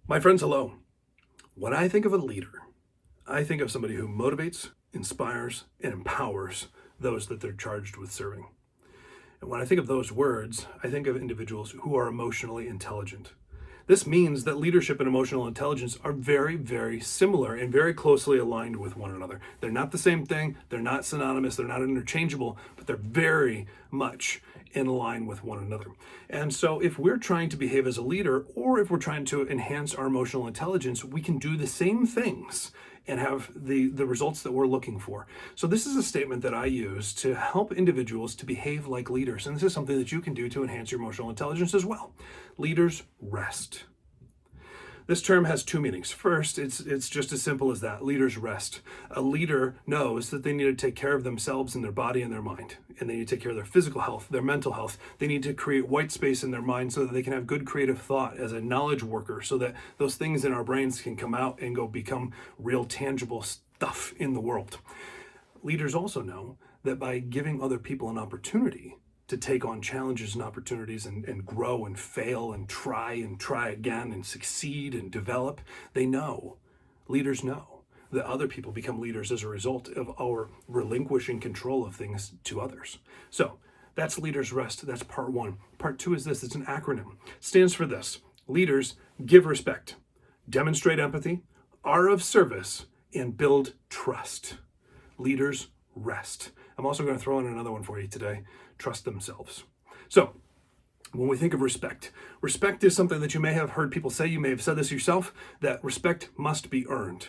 My friends, hello. When I think of a leader, I think of somebody who motivates, inspires, and empowers those that they're charged with serving. And when I think of those words, I think of individuals who are emotionally intelligent. This means that leadership and emotional intelligence are very, very similar and very closely aligned with one another. They're not the same thing, they're not synonymous, they're not interchangeable, but they're very much in line with one another. And so if we're trying to behave as a leader, or if we're trying to enhance our emotional intelligence, we can do the same things and have the results that we're looking for. So this is a statement that I use to help individuals to behave like leaders. And this is something that you can do to enhance your emotional intelligence as well. Leaders rest. This term has two meanings. First, it's just as simple as that. Leaders rest. A leader knows that they need to take care of themselves and their body and their mind. And they need to take care of their physical health, their mental health. They need to create white space in their mind so that they can have good creative thought as a knowledge worker, so that those things in our brains can come out and go become real tangible stuff in the world. Leaders also know that by giving other people an opportunity to take on challenges and opportunities and grow and fail and try again and succeed and develop, leaders know that other people become leaders as a result of our relinquishing control of things to others. So that's leaders rest. That's part one. Part two is this. It's an acronym. It stands for this. Leaders give respect, demonstrate empathy, are of service, and build trust. Leaders rest. I'm also going to throw in another one for you today. Trust themselves. So when we think of respect, respect is something that you may have heard people say, you may have said this yourself, that respect must be earned.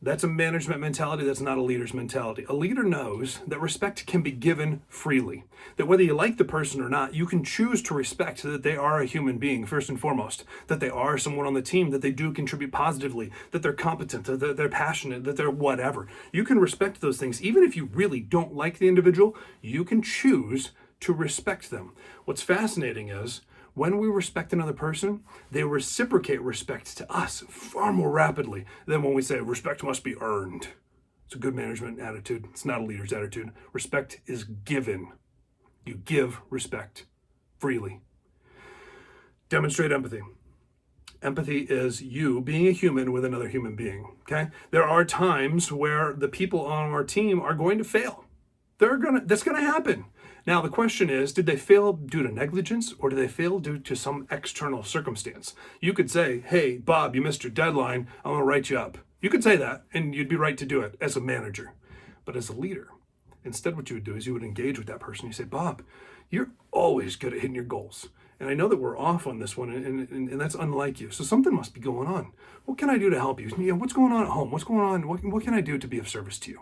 That's a management mentality. That's not a leader's mentality. A leader knows that respect can be given freely, that whether you like the person or not, you can choose to respect that they are a human being, first and foremost, that they are someone on the team, that they do contribute positively, that they're competent, that they're passionate, that they're whatever. You can respect those things. Even if you really don't like the individual, you can choose to respect them. What's fascinating is when we respect another person, they reciprocate respect to us far more rapidly than when we say respect must be earned. It's a good management attitude. It's not a leader's attitude. Respect is given. You give respect freely. Demonstrate empathy. Empathy is you being a human with another human being, okay? There are times where the people on our team are going to fail. That's gonna happen. Now, the question is, did they fail due to negligence or did they fail due to some external circumstance? You could say, hey, Bob, you missed your deadline. I'm going to write you up. You could say that, and you'd be right to do it as a manager. But as a leader, instead what you would do is you would engage with that person. You say, Bob, you're always good at hitting your goals. And I know that we're off on this one, and that's unlike you. So something must be going on. What can I do to help you? What's going on at home? What's going on? What can I do to be of service to you?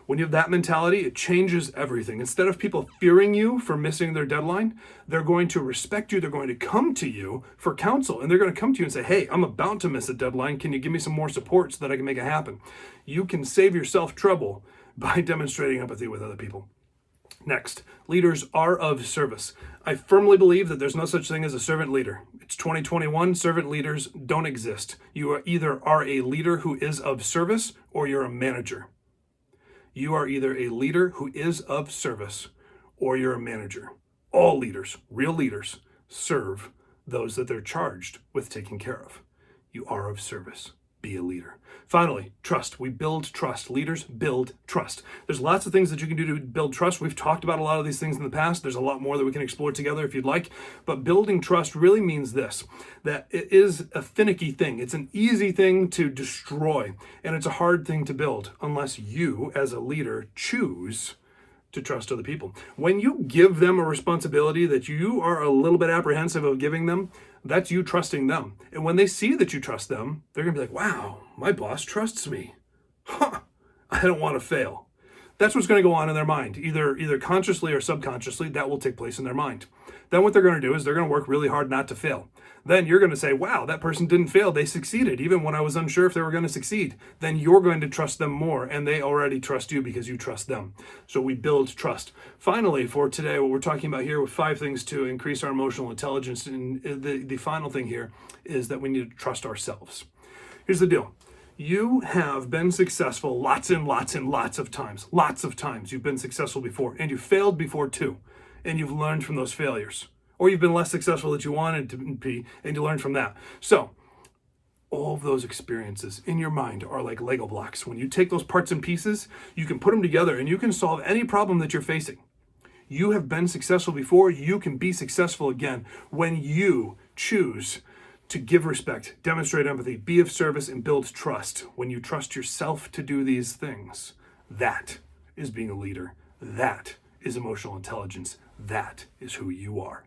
When you have that mentality, it changes everything. Instead of people fearing you for missing their deadline, they're going to respect you. They're going to come to you for counsel, and they're going to come to you and say, hey, I'm about to miss a deadline. Can you give me some more support so that I can make it happen? You can save yourself trouble by demonstrating empathy with other people. Next, leaders are of service. I firmly believe that there's no such thing as a servant leader. It's 2021. Servant leaders don't exist. You are either a leader who is of service or you're a manager. You are either a leader who is of service or you're a manager. All leaders, real leaders, serve those that they're charged with taking care of. You are of service. Be a leader. Finally, trust. We build trust. Leaders build trust. There's lots of things that you can do to build trust. We've talked about a lot of these things in the past. There's a lot more that we can explore together if you'd like. But building trust really means this, that it is a finicky thing. It's an easy thing to destroy, and it's a hard thing to build unless you, as a leader, choose to trust other people. When you give them a responsibility that you are a little bit apprehensive of giving them, that's you trusting them. And when they see that you trust them, they're going to be like, wow, my boss trusts me. Huh, I don't want to fail. That's what's going to go on in their mind. Either consciously or subconsciously, that will take place in their mind. Then what they're going to do is they're going to work really hard not to fail. Then you're going to say, wow, that person didn't fail. They succeeded, even when I was unsure if they were going to succeed. Then you're going to trust them more, and they already trust you because you trust them. So we build trust. Finally, for today, what we're talking about here with 5 things to increase our emotional intelligence, and the final thing here is that we need to trust ourselves. Here's the deal. You have been successful lots and lots and lots of times. Lots of times you've been successful before, and you failed before too, and you've learned from those failures. Or you've been less successful than you wanted to be, and you learned from that. So All of those experiences in your mind are like Lego blocks. When you take those parts and pieces, you can put them together and you can solve any problem that you're facing. You have been successful before, you can be successful again when you choose to give respect, demonstrate empathy, be of service, and build trust. When you trust yourself to do these things, that is being a leader. That is emotional intelligence. That is who you are.